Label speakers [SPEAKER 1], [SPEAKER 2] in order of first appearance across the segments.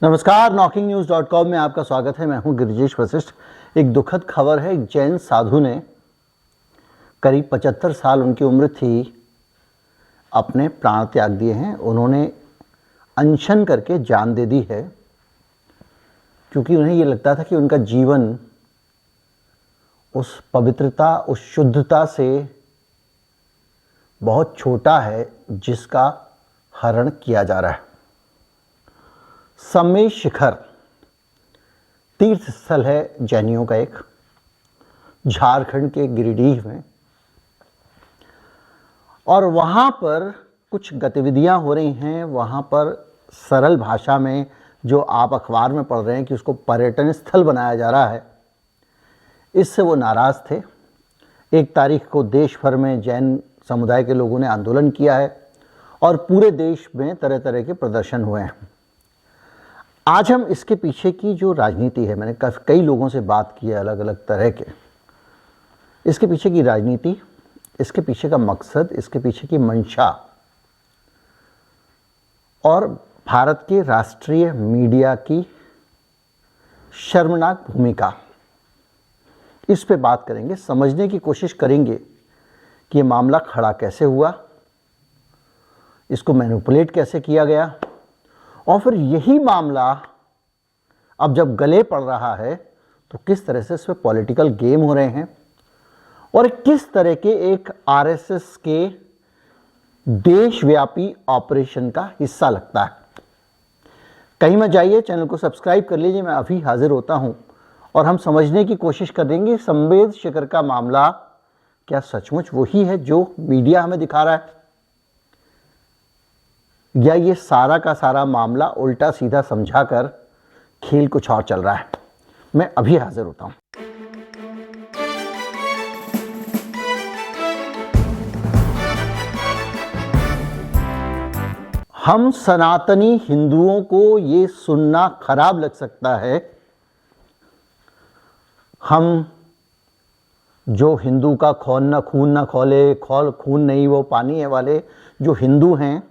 [SPEAKER 1] नमस्कार, knocking-news.com में आपका स्वागत है। मैं हूं गिरिजेश वशिष्ठ। एक दुखद खबर है। एक जैन साधु ने करीब 75 साल उनकी उम्र थी, अपने प्राण त्याग दिए हैं। उन्होंने अनशन करके जान दे दी है, क्योंकि उन्हें ये लगता था कि उनका जीवन उस पवित्रता, उस शुद्धता से बहुत छोटा है जिसका हरण किया जा रहा है। सम्मेद शिखर तीर्थ स्थल है जैनियों का एक, झारखंड के गिरिडीह में, और वहाँ पर कुछ गतिविधियाँ हो रही हैं। वहाँ पर सरल भाषा में, जो आप अखबार में पढ़ रहे हैं कि उसको पर्यटन स्थल बनाया जा रहा है, इससे वो नाराज़ थे। 1 तारीख को देश भर में जैन समुदाय के लोगों ने आंदोलन किया है और पूरे देश में तरह तरह के प्रदर्शन हुए हैं। आज हम इसके पीछे की जो राजनीति है, मैंने कई लोगों से बात की है अलग अलग तरह के, इसके पीछे की राजनीति, इसके पीछे का मकसद, इसके पीछे की मंशा और भारत के राष्ट्रीय मीडिया की शर्मनाक भूमिका, इस पे बात करेंगे। समझने की कोशिश करेंगे कि ये मामला खड़ा कैसे हुआ, इसको मैनिपुलेट कैसे किया गया, और फिर यही मामला अब जब गले पड़ रहा है तो किस तरह से इसमें पॉलिटिकल गेम हो रहे हैं और किस तरह के एक आरएसएस के देशव्यापी ऑपरेशन का हिस्सा लगता है। कहीं मत जाइए, चैनल को सब्सक्राइब कर लीजिए। मैं अभी हाजिर होता हूं और हम समझने की कोशिश करेंगे सम्मेद शिखर का मामला क्या सचमुच वही है जो मीडिया हमें दिखा रहा है, या ये सारा का सारा मामला उल्टा सीधा समझाकर खेल कुछ और चल रहा है। मैं अभी हाजिर होता हूं। हम सनातनी हिंदुओं को ये सुनना खराब लग सकता है। हम जो हिंदू का खून न खौले, खून नहीं वो पानी है वाले जो हिंदू हैं,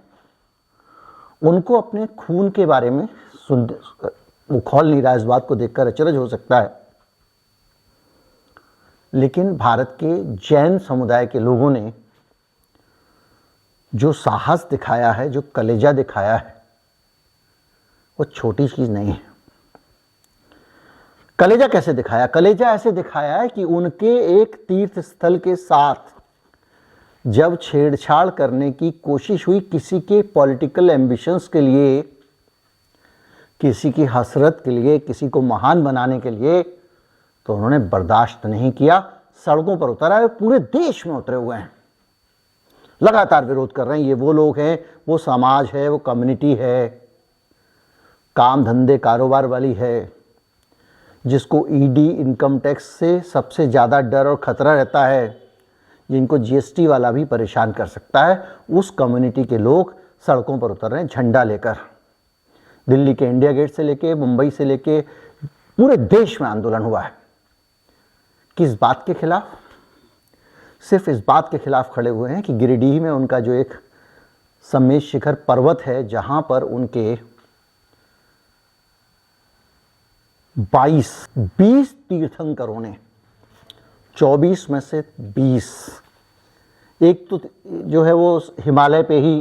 [SPEAKER 1] उनको अपने खून के बारे में वो खौल नहीं रहा। इस बात को देखकर अचरज हो सकता है, लेकिन भारत के जैन समुदाय के लोगों ने जो साहस दिखाया है, जो कलेजा दिखाया है, वो छोटी चीज नहीं है। कलेजा कैसे दिखाया? कलेजा ऐसे दिखाया है कि उनके एक तीर्थ स्थल के साथ जब छेड़छाड़ करने की कोशिश हुई किसी के पॉलिटिकल एम्बिशंस के लिए, किसी की हसरत के लिए, किसी को महान बनाने के लिए, तो उन्होंने बर्दाश्त नहीं किया, सड़कों पर उतर आए। पूरे देश में उतरे हुए हैं, लगातार विरोध कर रहे हैं। ये वो लोग हैं, वो समाज है, वो कम्युनिटी है, काम धंधे कारोबार वाली है, जिसको ईडी इनकम टैक्स से सबसे ज़्यादा डर और खतरा रहता है, जिनको जीएसटी वाला भी परेशान कर सकता है। उस कम्युनिटी के लोग सड़कों पर उतर रहे हैं झंडा लेकर। दिल्ली के इंडिया गेट से लेके, मुंबई से लेके पूरे देश में आंदोलन हुआ है। किस बात के खिलाफ? सिर्फ इस बात के खिलाफ खड़े हुए हैं कि गिरिडीह में उनका जो एक सम्मेद शिखर पर्वत है, जहां पर उनके 20 तीर्थंकरों ने, 24 में से 20, एक तो जो है वो हिमालय पे ही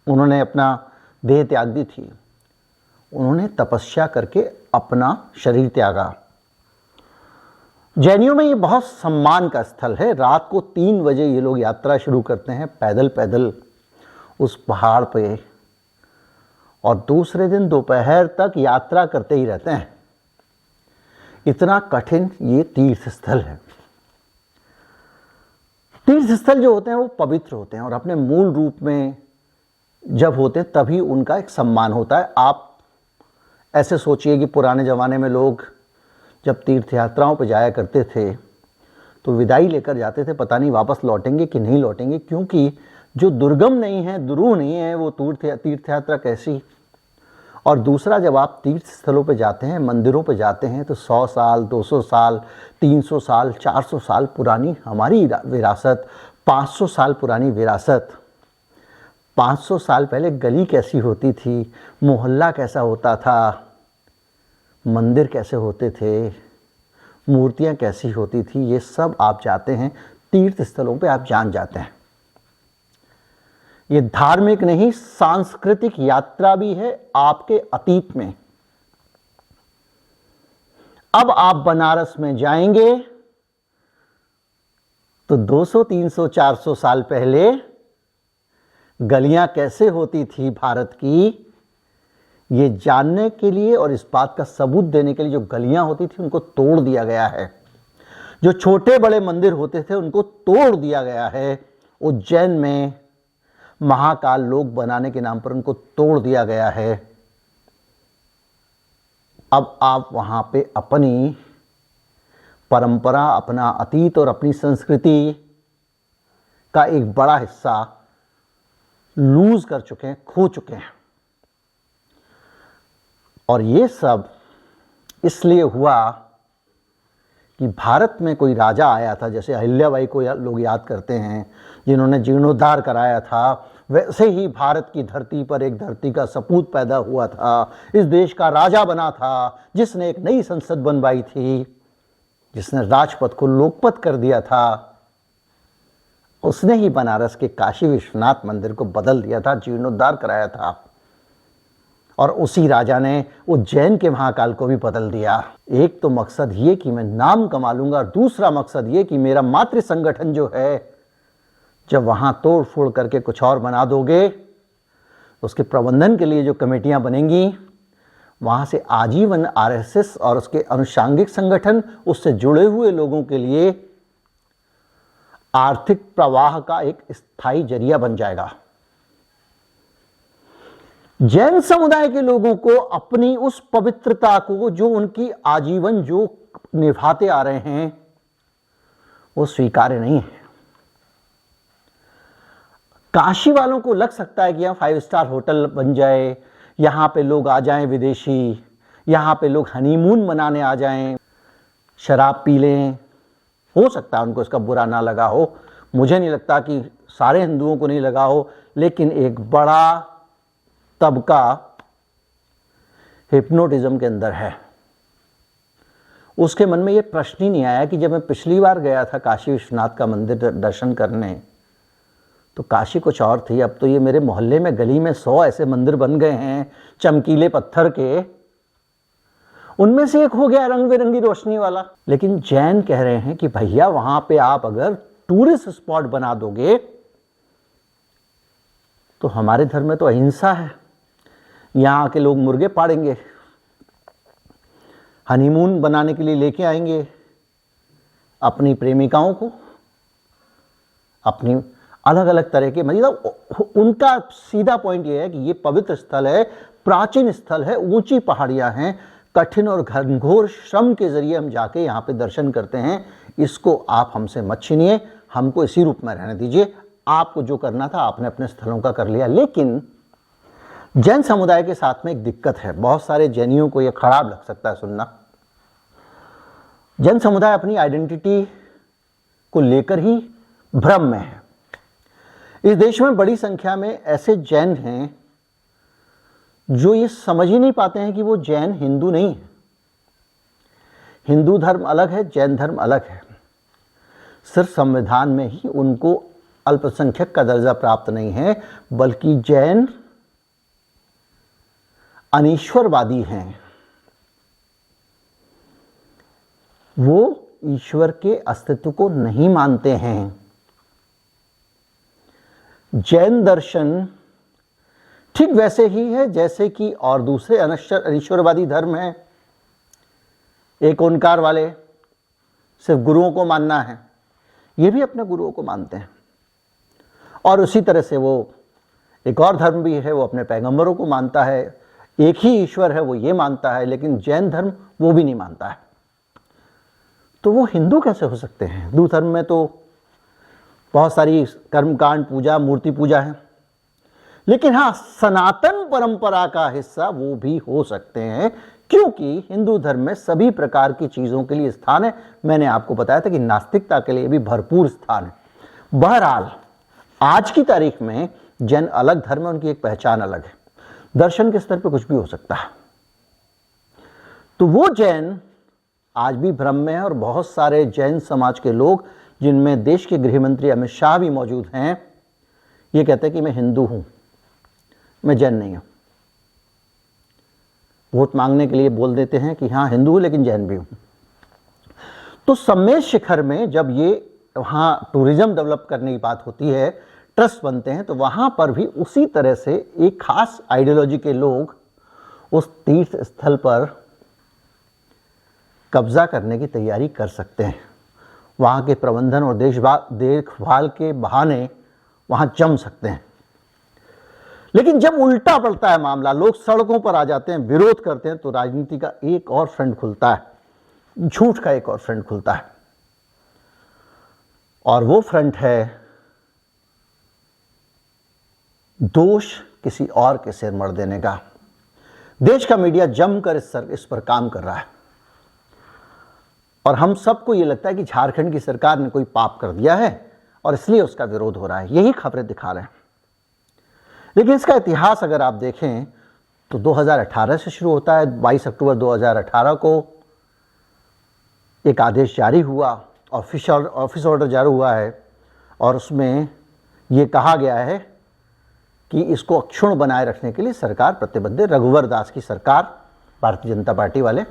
[SPEAKER 1] उन्होंने अपना देह त्याग दी थी, उन्होंने तपस्या करके अपना शरीर त्यागा। जैनियों में ये बहुत सम्मान का स्थल है। रात को 3 बजे ये लोग यात्रा शुरू करते हैं पैदल पैदल उस पहाड़ पे, और दूसरे दिन दोपहर तक यात्रा करते ही रहते हैं। इतना कठिन ये तीर्थ स्थल है। तीर्थ स्थल जो होते हैं वो पवित्र होते हैं और अपने मूल रूप में जब होते हैं तभी उनका एक सम्मान होता है। आप ऐसे सोचिए कि पुराने ज़माने में लोग जब तीर्थ यात्राओं पर जाया करते थे तो विदाई लेकर जाते थे, पता नहीं वापस लौटेंगे कि नहीं लौटेंगे, क्योंकि जो दुर्गम नहीं है, दुरूह नहीं है, वो तीर्थ यात्रा कैसी। और दूसरा, जब आप तीर्थ स्थलों पे जाते हैं, मंदिरों पे जाते हैं, तो 100 साल, 200 साल, 300 साल, 400 साल पुरानी हमारी विरासत, 500 साल पुरानी विरासत 500 साल पहले गली कैसी होती थी, मोहल्ला कैसा होता था, मंदिर कैसे होते थे, मूर्तियाँ कैसी होती थी, ये सब आप जाते हैं तीर्थ स्थलों पे, आप जान जाते हैं। ये धार्मिक नहीं, सांस्कृतिक यात्रा भी है आपके अतीत में। अब आप बनारस में जाएंगे तो 200, 300, 400 साल पहले गलियां कैसे होती थी भारत की, ये जानने के लिए और इस बात का सबूत देने के लिए जो गलियां होती थी उनको तोड़ दिया गया है। जो छोटे बड़े मंदिर होते थे उनको तोड़ दिया गया है। उज्जैन में महाकाल लोक बनाने के नाम पर उनको तोड़ दिया गया है। अब आप वहां पे अपनी परंपरा, अपना अतीत और अपनी संस्कृति का एक बड़ा हिस्सा लूज कर चुके हैं, खो चुके हैं। और ये सब इसलिए हुआ कि भारत में कोई राजा आया था, जैसे अहिल्याबाई को लोग याद करते हैं, जिन्होंने जीर्णोद्धार कराया था, वैसे ही भारत की धरती पर एक धरती का सपूत पैदा हुआ था, इस देश का राजा बना था, जिसने एक नई संसद बनवाई थी, जिसने राजपथ को लोकपथ कर दिया था। उसने ही बनारस के काशी विश्वनाथ मंदिर को बदल दिया था, जीर्णोद्धार कराया था। और उसी राजा ने उज्जैन के महाकाल को भी बदल दिया। एक तो मकसद ये कि मैं नाम कमा लूंगा, और दूसरा मकसद ये कि मेरा मातृ संगठन जो है, जब वहां तोड़ फोड़ करके कुछ और बना दोगे, उसके प्रबंधन के लिए जो कमेटियां बनेंगी, वहां से आजीवन आरएसएस और उसके अनुषांगिक संगठन, उससे जुड़े हुए लोगों के लिए आर्थिक प्रवाह का एक स्थायी जरिया बन जाएगा। जैन समुदाय के लोगों को अपनी उस पवित्रता को, जो उनकी आजीवन जो निभाते आ रहे हैं, वो स्वीकार्य नहीं है। काशी वालों को लग सकता है कि यहाँ 5 स्टार होटल बन जाए, यहाँ पे लोग आ जाएं विदेशी, यहाँ पे लोग हनीमून मनाने आ जाएं, शराब पी लें। हो सकता है उनको इसका बुरा ना लगा हो, मुझे नहीं लगता कि सारे हिंदुओं को नहीं लगा हो, लेकिन एक बड़ा तबका हिप्नोटिज्म के अंदर है। उसके मन में ये प्रश्न ही नहीं आया कि जब मैं पिछली बार गया था काशी विश्वनाथ का मंदिर दर्शन करने, तो काशी कुछ और थी, अब तो ये मेरे मोहल्ले में गली में 100 ऐसे मंदिर बन गए हैं चमकीले पत्थर के, उनमें से एक हो गया रंग बिरंगी रोशनी वाला। लेकिन जैन कह रहे हैं कि भैया वहां पे आप अगर टूरिस्ट स्पॉट बना दोगे तो हमारे धर्म में तो अहिंसा है, यहां के लोग मुर्गे पाड़ेंगे, हनीमून बनाने के लिए लेके आएंगे अपनी प्रेमिकाओं को, अपनी अलग अलग तरह के, मतलब उनका सीधा पॉइंट ये है कि ये पवित्र स्थल है, प्राचीन स्थल है, ऊंची पहाड़ियां हैं, कठिन और घनघोर श्रम के जरिए हम जाके यहाँ पे दर्शन करते हैं, इसको आप हमसे मत छीनिए, हमको इसी रूप में रहने दीजिए। आपको जो करना था आपने अपने स्थलों का कर लिया। लेकिन जैन समुदाय के साथ में एक दिक्कत है, बहुत सारे जैनियों को यह खराब लग सकता है सुनना। जैन समुदाय अपनी आइडेंटिटी को लेकर ही भ्रम में है। इस देश में बड़ी संख्या में ऐसे जैन हैं जो ये समझ ही नहीं पाते हैं कि वो जैन हिंदू नहीं है। हिंदू धर्म अलग है, जैन धर्म अलग है। सिर्फ संविधान में ही उनको अल्पसंख्यक का दर्जा प्राप्त नहीं है, बल्कि जैन अनीश्वरवादी हैं। वो ईश्वर के अस्तित्व को नहीं मानते हैं। जैन दर्शन ठीक वैसे ही है जैसे कि और दूसरे अनीश्वरवादी धर्म हैं। एक ओंकार वाले सिर्फ गुरुओं को मानना है, ये भी अपने गुरुओं को मानते हैं। और उसी तरह से वो एक और धर्म भी है, वो अपने पैगंबरों को मानता है, एक ही ईश्वर है वो ये मानता है। लेकिन जैन धर्म वो भी नहीं मानता है। तो वो हिंदू कैसे हो सकते हैं? हिंदू धर्म में तो बहुत सारी कर्मकांड, पूजा, मूर्ति पूजा है। लेकिन हाँ, सनातन परंपरा का हिस्सा वो भी हो सकते हैं, क्योंकि हिंदू धर्म में सभी प्रकार की चीज़ों के लिए स्थान है। मैंने आपको बताया था कि नास्तिकता के लिए भी भरपूर स्थान है। बहरहाल आज की तारीख में जैन अलग धर्म है, उनकी एक पहचान अलग है, दर्शन के स्तर पर कुछ भी हो सकता है। तो वो जैन आज भी भ्रम में है और बहुत सारे जैन समाज के लोग, जिनमें देश के गृह मंत्री अमित शाह भी मौजूद हैं, ये कहते हैं कि मैं हिंदू हूं, मैं जैन नहीं हूं। वोट मांगने के लिए बोल देते हैं कि हाँ हिंदू हूं लेकिन जैन भी हूं। तो सम्मेद शिखर में जब ये वहां टूरिज्म डेवलप करने की बात होती है, ट्रस्ट बनते हैं, तो वहां पर भी उसी तरह से एक खास आइडियोलॉजी के लोग उस तीर्थ स्थल पर कब्जा करने की तैयारी कर सकते हैं। वहाँ के प्रबंधन और देखभाल के बहाने वहाँ जम सकते हैं। लेकिन जब उल्टा पड़ता है मामला, लोग सड़कों पर आ जाते हैं, विरोध करते हैं, तो राजनीति का एक और फ्रंट खुलता है, झूठ का एक और फ्रंट खुलता है। और वो फ्रंट है दोष किसी और के सिर मढ़ देने का। देश का मीडिया जमकर इस पर काम कर रहा है और हम सबको ये लगता है कि झारखंड की सरकार ने कोई पाप कर दिया है और इसलिए उसका विरोध हो रहा है, यही खबरें दिखा रहे हैं। लेकिन इसका इतिहास अगर आप देखें तो 2018 से शुरू होता है। 22 अक्टूबर 2018 को एक आदेश जारी हुआ, ऑफिस ऑर्डर जारी हुआ है और उसमें ये कहा गया है कि इसको अक्षुण्ण बनाए रखने के लिए सरकार प्रतिबद्ध है। रघुवर दास की सरकार, भारतीय जनता पार्टी वाले।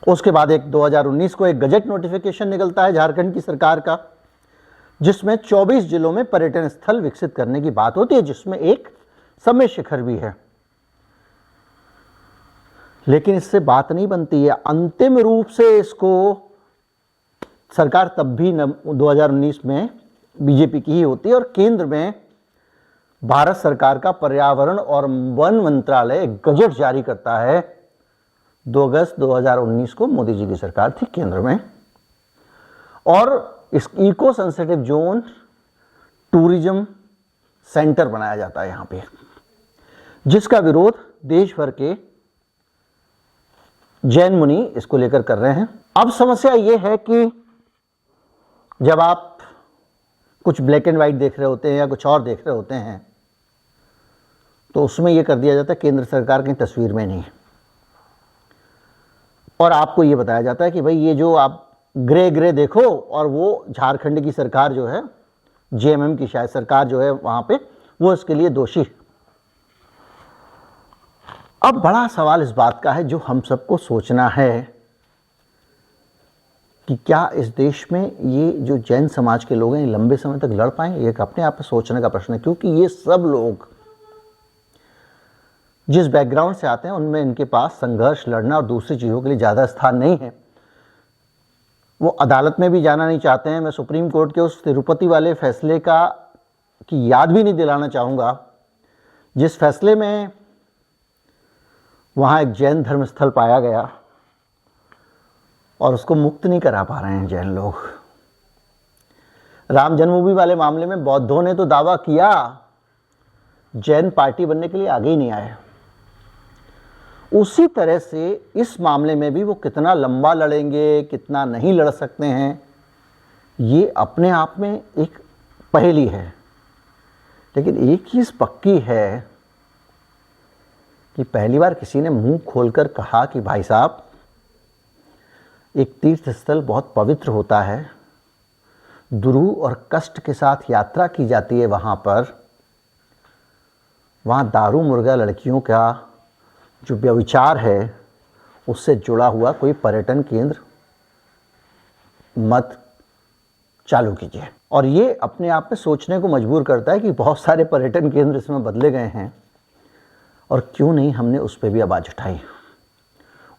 [SPEAKER 1] उसके बाद 2019 को एक गजट नोटिफिकेशन निकलता है झारखंड की सरकार का, जिसमें 24 जिलों में पर्यटन स्थल विकसित करने की बात होती है, जिसमें एक सम्मेद शिखर भी है। लेकिन इससे बात नहीं बनती है। अंतिम रूप से इसको सरकार तब भी 2019 में बीजेपी की ही होती है और केंद्र में भारत सरकार का पर्यावरण और वन मंत्रालय गजट जारी करता है। 2 अगस्त 2019 को मोदी जी की सरकार थी केंद्र में और इस eco sensitive zone tourism center बनाया जाता है यहाँ पे, जिसका विरोध देश भर के जैन मुनि इसको लेकर कर रहे हैं। अब समस्या ये है कि जब आप कुछ ब्लैक एंड व्हाइट देख रहे होते हैं या कुछ और देख रहे होते हैं तो उसमें यह कर दिया जाता है केंद्र सरकार की तस्वीर में नहीं, और आपको ये बताया जाता है कि भाई ये जो आप ग्रे देखो, और वो झारखंड की सरकार जो है, जेएमएम की शायद सरकार जो है वहां पे, वो इसके लिए दोषी। अब बड़ा सवाल इस बात का है जो हम सबको सोचना है कि क्या इस देश में ये जो जैन समाज के लोग हैं लंबे समय तक लड़ पाएंगे। ये अपने आप में सोचने का प्रश्न है, क्योंकि ये सब लोग जिस बैकग्राउंड से आते हैं उनमें इनके पास संघर्ष, लड़ना और दूसरी चीज़ों के लिए ज़्यादा स्थान नहीं है। वो अदालत में भी जाना नहीं चाहते हैं। मैं सुप्रीम कोर्ट के उस तिरुपति वाले फैसले की याद भी नहीं दिलाना चाहूँगा, जिस फैसले में वहाँ एक जैन धर्मस्थल पाया गया और उसको मुक्त नहीं करा पा रहे हैं जैन लोग। राम जन्मभूमि वाले मामले में बौद्धों ने तो दावा किया, जैन पार्टी बनने के लिए आगे ही नहीं आए। उसी तरह से इस मामले में भी वो कितना लंबा लड़ेंगे, कितना नहीं लड़ सकते हैं, ये अपने आप में एक पहेली है। लेकिन एक चीज़ पक्की है कि पहली बार किसी ने मुंह खोलकर कहा कि भाई साहब, एक तीर्थ स्थल बहुत पवित्र होता है, दुरूह और कष्ट के साथ यात्रा की जाती है वहाँ पर, वहाँ दारू मुर्गा लड़कियों का जो व्यभिचार है उससे जुड़ा हुआ कोई पर्यटन केंद्र मत चालू कीजिए। और ये अपने आप में सोचने को मजबूर करता है कि बहुत सारे पर्यटन केंद्र इसमें बदले गए हैं और क्यों नहीं हमने उस पर भी आवाज़ उठाई।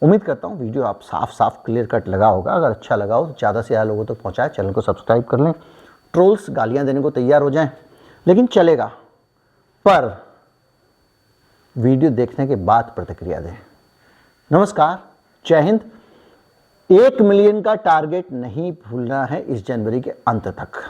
[SPEAKER 1] उम्मीद करता हूँ वीडियो आप साफ क्लियर कट लगा होगा। अगर अच्छा लगा हो तो ज़्यादा से ज़्यादा लोगों तक पहुँचाएं, चैनल को सब्सक्राइब कर लें। ट्रोल्स गालियाँ देने को तैयार हो जाएं, लेकिन चलेगा, पर वीडियो देखने के बाद प्रतिक्रिया दें। नमस्कार, जय हिंद। 1 मिलियन का टारगेट नहीं भूलना है इस जनवरी के अंत तक।